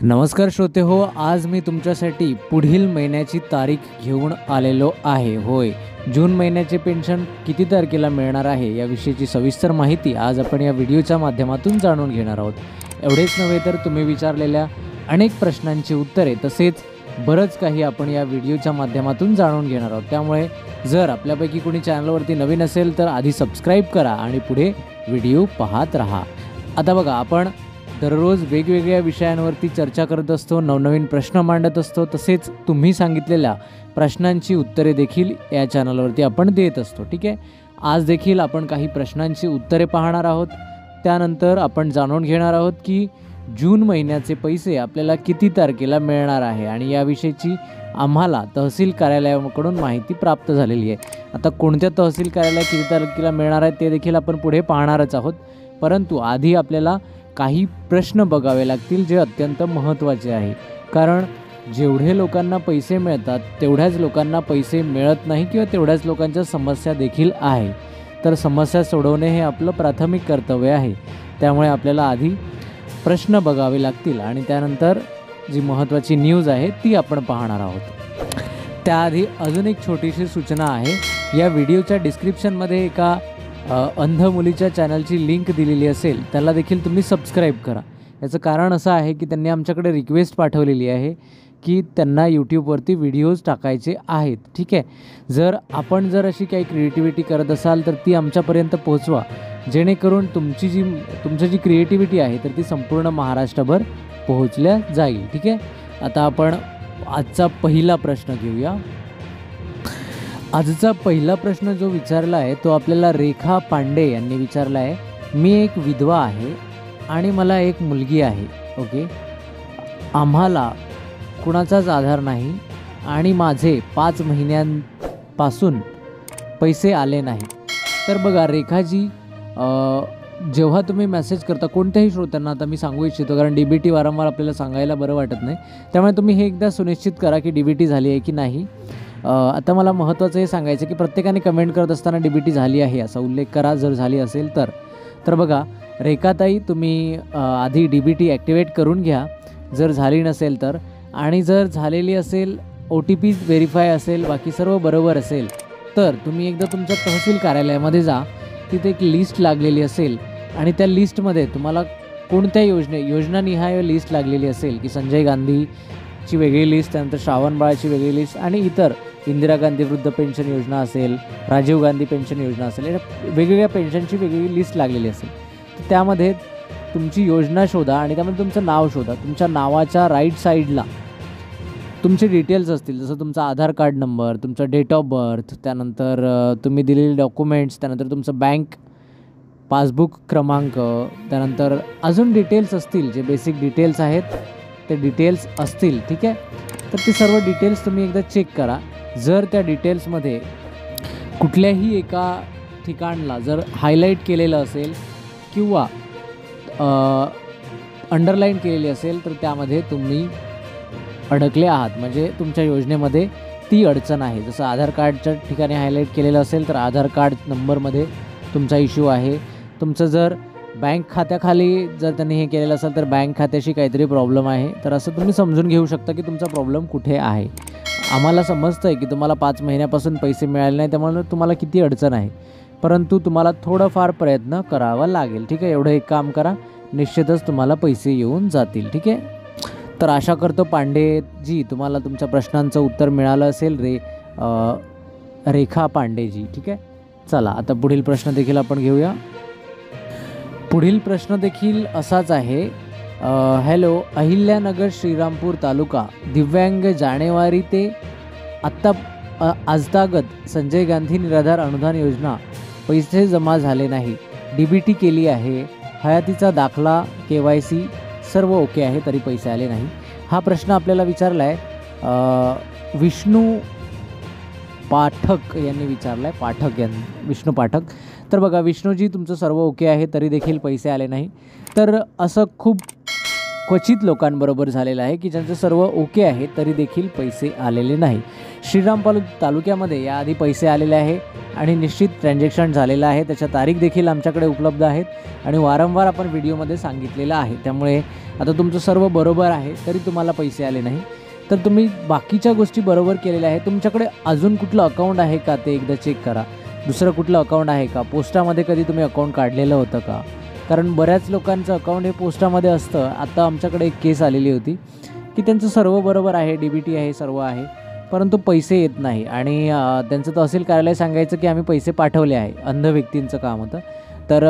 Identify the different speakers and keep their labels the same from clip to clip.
Speaker 1: नमस्कार श्रोते हो, आज मी तुमच्यासाठी पुढील महिन्याची तारीख घेऊन आलेलो आहे. होय, जून महिन्याचे पेन्शन किती तारखेला मिळणार आहे याविषयीची सविस्तर माहिती आज आपण या व्हिडिओच्या माध्यमातून जाणून घेणार आहोत. एवढेच नव्हे तर तुम्ही विचारलेल्या अनेक प्रश्नांची उत्तरे तसेच बरंच काही आपण या व्हिडिओच्या माध्यमातून जाणून घेणार आहोत. त्यामुळे जर आपल्यापैकी कोणी चॅनलवरती नवीन असेल तर आधी सबस्क्राईब करा आणि पुढे व्हिडिओ पाहत राहा. आता बघा, आपण दररोज वेगवेगळ्या विषयांवरती चर्चा करत असतो, नवनवीन प्रश्न मांडत असतो, तसेच तुम्ही सांगितलेल्या प्रश्नांची उत्तरे देखील या चॅनलवरती आपण देत असतो. ठीक आहे, आज देखील आपण काही प्रश्नांची उत्तरे पाहणार आहोत. त्यानंतर आपण जाणून घेणार आहोत की जून महिन्याचे पैसे आपल्याला किती तारखेला मिळणार आहे आणि याविषयीची आम्हाला तहसील कार्यालयाकडून माहिती प्राप्त झालेली आहे. आता कोणत्या तहसील कार्यालय किती तारखेला मिळणार आहे ते देखील आपण पुढे पाहणारच आहोत, परंतु आधी आपल्याला काही प्रश्न बघावे लागतील जे अत्यंत महत्त्वाचे आहे. कारण जेवढे लोकांना पैसे मिळतात तेवढ्याच लोकांना पैसे मिळत नाही किंवा तेवढ्याच लोकांच्या समस्या देखील आहे. तर समस्या सोडवणे हे आपलं प्राथमिक कर्तव्य आहे. त्यामुळे आपल्याला आधी प्रश्न बघावे लागतील आणि त्यानंतर जी महत्त्वाची न्यूज आहे ती आपण पाहणार आहोत. त्याआधी अजून एक छोटीशी सूचना आहे. या व्हिडिओच्या डिस्क्रिप्शनमध्ये एका अंध मुलीच्या चॅनलची लिंक दिलेली असेल, त्याला देखील तुम्ही सबस्क्राईब करा. याचं कारण असं आहे की त्यांनी आमच्याकडे रिक्वेस्ट पाठवलेली आहे की त्यांना यूट्यूबवरती व्हिडिओज टाकायचे आहेत. ठीक आहे, जर अशी काही क्रिएटिव्हिटी करत असाल तर ती आमच्यापर्यंत पोहोचवा, जेणेकरून तुमची जी क्रिएटिव्हिटी आहे तर ती संपूर्ण महाराष्ट्रभर पोहोचल्या जाईल. ठीक आहे, आता आपण आजचा पहिला प्रश्न घेऊया. आजचा पहिला प्रश्न जो विचारला आहे तो आपल्याला रेखा पांडे यांनी विचारला आहे. मी एक विधवा आहे आणि मला एक मुलगी आहे. ओके, आम्हाला कुणाचाच आधार नाही आणि माझे 5 महिन्यांपासून पैसे आले नाही. तर बघा रेखाजी, जेव्हा तुम्ही मेसेज करता कोणत्याही श्रोत्यांना, आता मी सांगू इच्छितो कारण DBT वारंवार आपल्याला सांगायला बरं वाटत नाही, त्यामुळे तुम्ही हे एकदा सुनिश्चित करा की DBT झाली आहे की नाही. आता मला महत्त्वाचं हे सांगायचं की प्रत्येकाने कमेंट करत असताना DBT झाली आहे असा उल्लेख करा जर झाली असेल तर बघा रेखाताई, तुम्ही आधी DBT ॲक्टिवेट करून घ्या जर झाली नसेल तर. आणि जर झालेली असेल, OTP व्हेरीफाय असेल, बाकी सर्व बरोबर असेल तर तुम्ही एकदा तुमच्या तहसील कार्यालयामध्ये जा. तिथे एक लिस्ट लागलेली असेल आणि त्या लिस्टमध्ये तुम्हाला कोणत्या योजनानिहाय लिस्ट लागलेली असेल की संजय गांधीची वेगळी लिस्ट, त्यानंतर श्रावणबाळाची वेगळी लिस्ट आणि इतर इंदिरा गांधी वृद्ध पेन्शन योजना असेल, राजीव गांधी पेन्शन योजना असेल, या वेगवेगळ्या पेन्शनची वेगवेगळी लिस्ट लागलेली असेल. तर त्यामध्ये तुमची योजना शोधा आणि त्यामध्ये तुमचं नाव शोधा. तुमच्या नावाच्या राईट साईडला तुमचे डिटेल्स असतील, जसं तुमचा आधार कार्ड नंबर, तुमचा डेट ऑफ बर्थ, त्यानंतर तुम्ही दिलेले डॉक्युमेंट्स, त्यानंतर तुमचं बँक पासबुक क्रमांक, त्यानंतर अजून डिटेल्स असतील जे बेसिक डिटेल्स आहेत ते डिटेल्स असतील. ठीक आहे, तर ते सर्व डिटेल्स तुम्ही एकदा चेक करा. जर त्या डिटेल्समध्ये कुठल्याही एका ठिकाणला जर हायलाईट केलेलं असेल किंवा अंडरलाईन केलेली असेल तर त्यामध्ये तुम्ही अडकले आहात, म्हणजे तुमच्या योजनेमध्ये ती अडचण आहे. जसं आधार कार्डच्या ठिकाणी हायलाईट केलेलं असेल तर आधार कार्ड नंबरमध्ये तुमचा इश्यू आहे. तुमचं जर बँक खात्याखाली जर त्यांनी हे केलेलं असेल तर बँक खात्याशी काहीतरी प्रॉब्लेम आहे. तर असं तुम्ही समजून घेऊ शकता की तुमचा प्रॉब्लेम कुठे आहे. आम्हाला समजतं आहे की तुम्हाला 5 महिन्यापासून पैसे मिळाले नाही, त्यामुळे तुम्हाला किती अडचण आहे, परंतु तुम्हाला थोडंफार प्रयत्न करावा लागेल. ठीक आहे, एवढं एक काम करा, निश्चितच तुम्हाला पैसे येऊन जातील. ठीक आहे, तर आशा करतो पांडेजी तुम्हाला तुमच्या प्रश्नांचं उत्तर मिळालं असेल. रेखा पांडेजी. ठीक आहे, चला आता पुढील प्रश्न देखील आपण घेऊया. पुढील प्रश्न देखील असाच आहे. हॅलो, अहिल्यानगर श्रीरामपूर तालुका, दिव्यांग, जानेवारी ते आत्ता आजतागत संजय गांधी निराधार अनुदान योजना पैसे जमा झाले नाही. DBT केली आहे, हयातीचा दाखला, KYC सर्व ओके आहे तरी पैसे आले नाही. हा प्रश्न आपल्याला विचारला आहे विष्णू पाठक यांनी विचारला आहे. विष्णू पाठक. तर बघा विष्णूजी, तुमचं सर्व ओके आहे तरी देखील पैसे आले नाही. तर असं खूप क्वचित लोकांबरोबर झालेला आहे की ज्यांचं सर्व ओके आहे तरी देखील पैसे आलेले नाही. श्रीरामपूर तालुक्यामध्ये याआधी पैसे आलेले आहे आणि निश्चित ट्रान्झॅक्शन झालेलं आहे. त्याच्या तारीख देखील आमच्याकडे उपलब्ध आहेत आणि वारंवार आपण व्हिडिओमध्ये सांगितलेलं आहे. त्यामुळे आता तुमचं सर्व बरोबर आहे तरी तुम्हाला पैसे आले नाही, तर तुम्ही बाकीच्या गोष्टी बरोबर केलेल्या आहेत. तुमच्याकडे अजून कुठलं अकाउंट आहे का ते एकदा चेक करा. दुसरं कुठलं अकाउंट आहे का, पोस्टामध्ये कधी तुम्ही अकाउंट काढलेलं होतं का, कारण बऱ्याच लोकांचं अकाउंट हे पोस्टामध्ये असतं. आता आमच्याकडे एक केस आलेली होती की त्यांचं सर्व बरोबर आहे, DBT आहे, सर्व आहे, परंतु पैसे येत नाही आणि त्यांचं तहसील कार्यालय सांगायचं की आम्ही पैसे पाठवले आहे. अंध व्यक्तींचं काम होतं. तर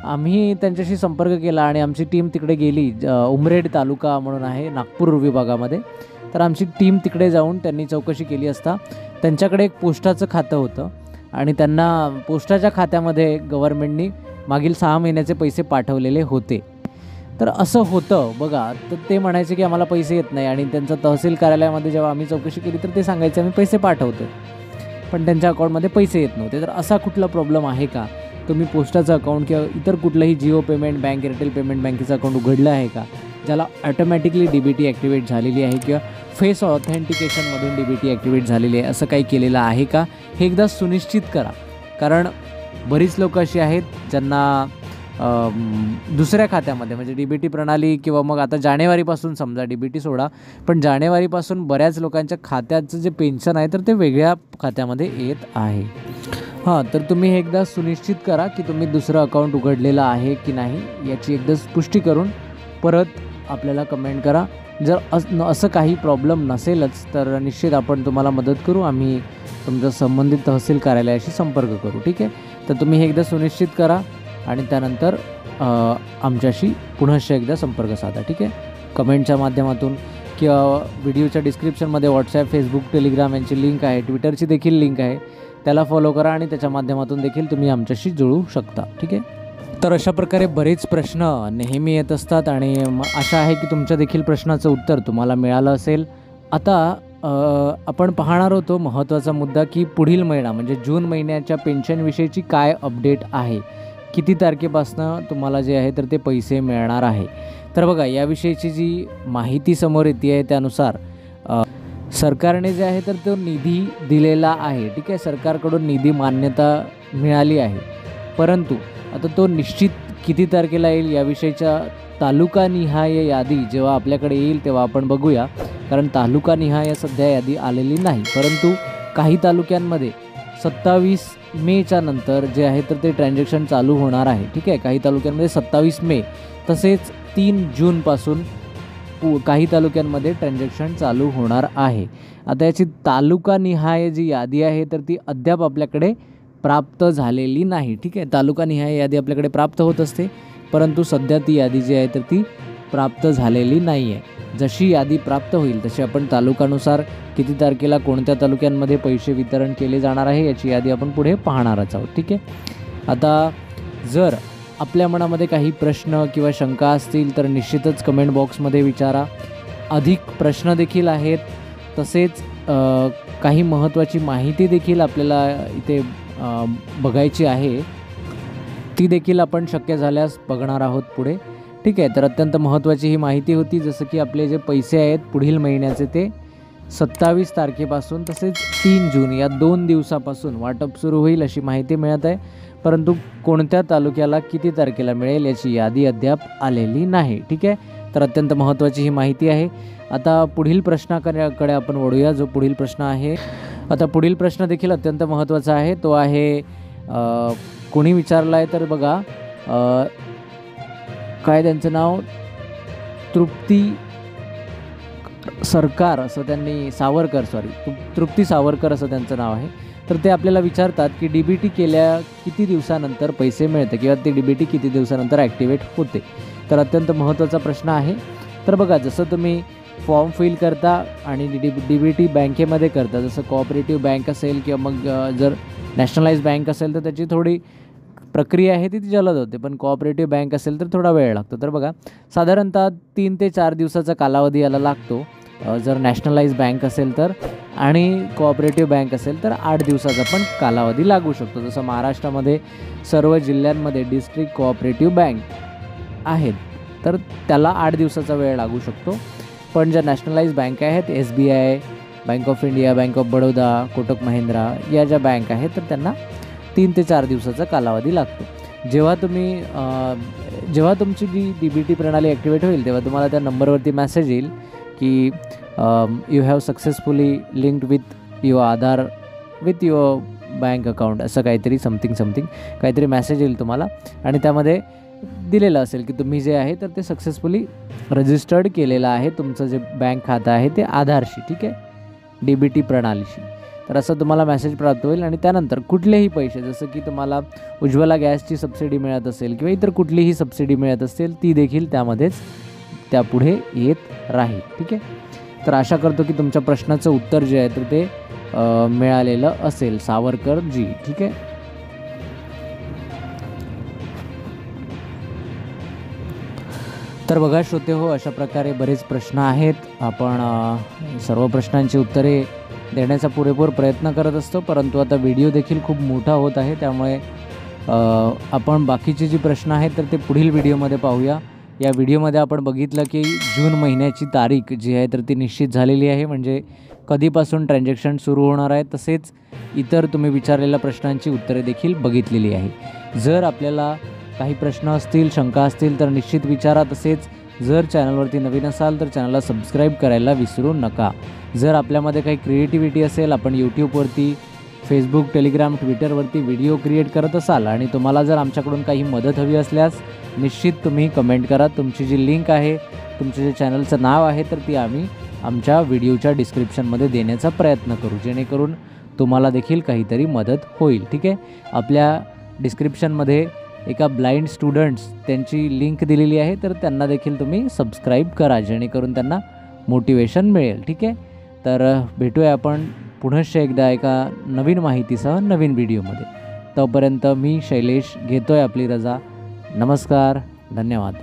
Speaker 1: आम्ही त्यांच्याशी संपर्क केला आणि आमची टीम तिकडे गेली. उमरेड तालुका म्हणून आहे नागपूर विभागामध्ये. तर आमची टीम तिकडे जाऊन त्यांनी चौकशी केली असता त्यांच्याकडे एक पोस्टाचं खातं होतं आणि त्यांना पोस्टाच्या खात्यामध्ये गव्हर्नमेंटनी मागील 6 महिन्याचे पैसे पाठवलेले होते. तर असं होतं बघा. तर ते म्हणायचे की आम्हाला पैसे येत नाही आणि त्यांचं तहसील कार्यालयामध्ये जेव्हा आम्ही चौकशी केली तर ते सांगायचे आम्ही पैसे पाठवतो, पण त्यांच्या अकाउंटमध्ये पैसे येत नव्हते. तर असा कुठला प्रॉब्लेम आहे का, तुम्ही पोस्टाचं अकाउंट किंवा इतर कुठलंही Jio payment bank, Airtel payment बँकेचं अकाउंट उघडलं आहे का, ज्याला ऑटोमॅटिकली DBT ॲक्टिवेट झालेली आहे किंवा फेस ऑथेंटिकेशनमधून DBT ॲक्टिवेट झालेली आहे, असं काही केलेलं आहे का, हे एकदा सुनिश्चित करा. कारण बरीच लोकं अशी आहेत ज्यांना दुसऱ्या खात्यामध्ये म्हणजे DBT प्रणाली किंवा मग आता जानेवारीपासून समजा DBT सोडा, पण जानेवारीपासून बऱ्याच लोकांच्या खात्याचं जे पेन्शन आहे तर ते वेगळ्या खात्यामध्ये येत आहे. तर तुम्ही हे एकदा सुनिश्चित करा की तुम्ही दुसरं अकाउंट उघडलेलं आहे की नाही याची एकदा पुष्टी करून परत आपल्याला कमेंट करा. जर असं काही प्रॉब्लेम नसेलच तर निश्चित आपण तुम्हाला मदत करू. आम्ही तुमच्या संबंधित तहसील कार्यालयाशी संपर्क करू. ठीक आहे. तर तुम्ही हे एकदा सुनिश्चित करा आणि त्यानंतर आमच्याशी पुनश्च एकदा संपर्क साधा. ठीक आहे. कमेंटच्या माध्यमातून किंवा व्हिडिओच्या डिस्क्रिप्शनमध्ये व्हॉट्सॲप, फेसबुक, टेलिग्राम यांची लिंक आहे, ट्विटरची देखील लिंक आहे, त्याला फॉलो करा आणि त्याच्या माध्यमातून देखील तुम्ही आमच्याशी जुळू शकता. ठीक आहे. तर अशा प्रकारे बरेच प्रश्न नेहमी येत असतात आणि आशा आहे की तुमच्या देखील प्रश्नाचं उत्तर तुम्हाला मिळालं असेल. आता आपण पाहणार होतो महत्त्वाचा मुद्दा की पुढील महिना म्हणजे जून महिन्याच्या पेन्शनविषयीची काय अपडेट आहे, किती तारखेपासनं तुम्हाला जे आहे तर ते पैसे मिळणार आहे. तर बघा, याविषयीची जी माहिती समोर येते आहे त्यानुसार सरकारने जे आहे तर तो निधी दिलेला आहे. ठीक आहे. सरकारकडून निधी मान्यता मिळाली आहे, परंतु आता तो निश्चित किती तारखेला येईल याविषयीच्या तालुकानिहाय यादी जेव्हा आपल्याकडे येईल तेव्हा आपण बघूया. कारण तालुकानिहाय सध्या यादी आलेली नाही, परंतु काही तालुक्यांमध्ये 27 मेच्या नंतर जे आहे तर ते ट्रान्झॅक्शन चालू होणार आहे. ठीक आहे. काही तालुक्यांमध्ये 27 मे तसेच 3 जूनपासून काही तालुक्यांमध्ये ट्रान्झॅक्शन चालू होणार आहे. आता याची तालुकानिहाय जी यादी आहे तर ती अद्याप आपल्याकडे प्राप्त झालेली नाही. ठीक आहे. तालुकानिहाय यादी आपल्याकडे प्राप्त होत असते, परंतु सध्या ती यादी जी आहे तर ती प्राप्त झालेली नाही आहे. जशी यादी प्राप्त होईल तशी आपण तालुक्यानुसार किती तारखेला कोणत्या तालुक्यांमध्ये पैसे वितरण केले जाणार आहे याची यादी आपण पुढे पाहणारच आहोत. ठीक आहे. आता जर आपल्या मनामध्ये काही प्रश्न किंवा शंका असतील तर निश्चितच कमेंट बॉक्समध्ये विचारा. अधिक प्रश्न देखील आहेत, तसेच काही महत्त्वाची माहिती देखील आपल्याला इथे बघायची आहे, ती देखील आपण शक्य झाल्यास बघणार आहोत पुढे. ठीक आहे. तर अत्यंत महत्त्वाची ही माहिती होती, जसं की आपले जे पैसे आहेत पुढील महिन्याचे ते 27 तारखेपासून तसेच 3 जून या 2 दिवसापासून वाटप सुरू होईल अशी माहिती मिळत आहे, परंतु कोणत्या तालुक्याला किती तारखेला मिळेल याची यादी अद्याप आलेली नाही. ठीक आहे. तर अत्यंत महत्त्वाची ही माहिती आहे. आता पुढील प्रश्नाकडे आपण वळूया. जो पुढील प्रश्न आहे, आता पुढील प्रश्न देखील अत्यंत महत्त्वाचा आहे. तो आहे कोणी विचारला आहे तर बघा, काय त्यांचं नाव, तृप्ती सरकार असं त्यांनी तृप्ती सावरकर असं त्यांचं नाव आहे. तर ते आपल्याला विचारतात की DBT केल्या किती दिवसानंतर पैसे मिळते किंवा ते DBT किती दिवसानंतर ॲक्टिवेट होते. तर अत्यंत महत्त्वाचा प्रश्न आहे. तर बघा, जसं तुम्ही फॉर्म फिल करता आणि DBT बँकेमध्ये करता, जसं कोऑपरेटिव्ह बँक असेल किंवा मग जर नॅशनलाइज बँक असेल तर त्याची थोडी प्रक्रिया आहे ती जलद होते, पण कोऑपरेटिव्ह बँक असेल तर थोडा वेळ लागतो. तर बघा, साधारणतः 3 ते 4 दिवसाचा कालावधी याला लागतो जर नॅशनलाइज बँक असेल तर, आणि कोऑपरेटिव्ह बँक असेल तर 8 दिवसाचा पण कालावधी लागू शकतो. जसं महाराष्ट्रामध्ये सर्व जिल्ह्यांमध्ये डिस्ट्रिक्ट कोऑपरेटिव्ह बँक आहेत, तर त्याला 8 दिवसाचा वेळ लागू शकतो. पण ज्या नॅशनलाइज बँका आहेत, SBI, bank of India, bank of Baroda, Kotak Mahindra या ज्या बँक आहेत तर त्यांना 3 ते 4 दिवसाचा कालावधी लागतो. जेव्हा तुमची जी DBT प्रणाली ॲक्टिवेट होईल तेव्हा तुम्हाला त्या नंबरवरती मेसेज येईल की you have successfully linked with your Aadhaar with your bank account, असं काहीतरी समथिंग काहीतरी मेसेज येईल तुम्हाला. आणि त्यामध्ये दिलेलं असेल की तुम्ही जे आहे तर ते सक्सेसफुली रजिस्टर्ड केलेलं आहे तुमचं जे बँक खातं आहे ते आधारशी, ठीक आहे, DBT प्रणालीशी. तर असं तुम्हाला मेसेज प्राप्त होईल. आणि त्यानंतर कुठलेही पैसे, जसं की तुम्हाला उज्ज्वला गॅसची सबसिडी मिळत असेल किंवा इतर कुठलीही सबसिडी मिळत असेल ती देखील त्यामध्येच त्यापुढे येत राहील, ठीक आहे. तर आशा करतो की तुमच्या प्रश्नाचं उत्तर जे आहे तर ते मिळालेलं असेल सावरकर जी, ठीक आहे. तर बघा श्रोते हो, अशा प्रकारे बरेच प्रश्न आहेत. आपण सर्व प्रश्नांची उत्तरे देण्याचा पुरेपूर प्रयत्न करत असतो, परंतु आता व्हिडिओ देखील खूप मोठा होत आहे, त्यामुळे आपण बाकीचे जी प्रश्न आहेत तर ते पुढील व्हिडिओमध्ये पाहूया. या व्हिडिओमध्ये आपण बघितलं की जून महिन्याची तारीख जी आहे तर ती निश्चित झालेली आहे, म्हणजे कधीपासून ट्रान्झॅक्शन सुरू होणार आहे. तसेच इतर तुम्ही विचारलेल्या प्रश्नांची उत्तरे देखील बघितलेली आहे. जर आपल्याला काही प्रश्न असतील, शंका असतील तर निश्चित विचारा. तसेच जर चॅनलवरती नवीन असाल तर चॅनलला सबस्क्राईब करायला विसरू नका. जर आपल्यामध्ये काही क्रिएटिव्हिटी असेल, आपण यूट्यूबवरती, फेसबुक, टेलिग्राम, ट्विटरवरती व्हिडिओ क्रिएट करत असाल आणि तुम्हाला जर आमच्याकडून काही मदत हवी असल्यास निश्चित तुम्ही कमेंट करा. तुमची जी लिंक आहे, तुमचे जे चॅनलचं नाव आहे तर ती आम्ही आमच्या व्हिडिओच्या डिस्क्रिप्शनमध्ये देण्याचा प्रयत्न करू, जेणेकरून तुम्हाला देखील काहीतरी मदत होईल, ठीक आहे. आपल्या डिस्क्रिप्शनमध्ये एका ब्लाइंड स्टुडंट्स त्यांची लिंक दिलेली आहे, तर त्यांना देखील तुम्ही सबस्क्राईब करा, जेणेकरून त्यांना मोटिवेशन मिळेल, ठीक आहे. तर भेटूया आपण पुनश्च एकदा एका नवीन माहितीसह नवीन व्हिडिओमध्ये. तोपर्यंत मी शैलेश घेतोय आपली रजा. नमस्कार, धन्यवाद.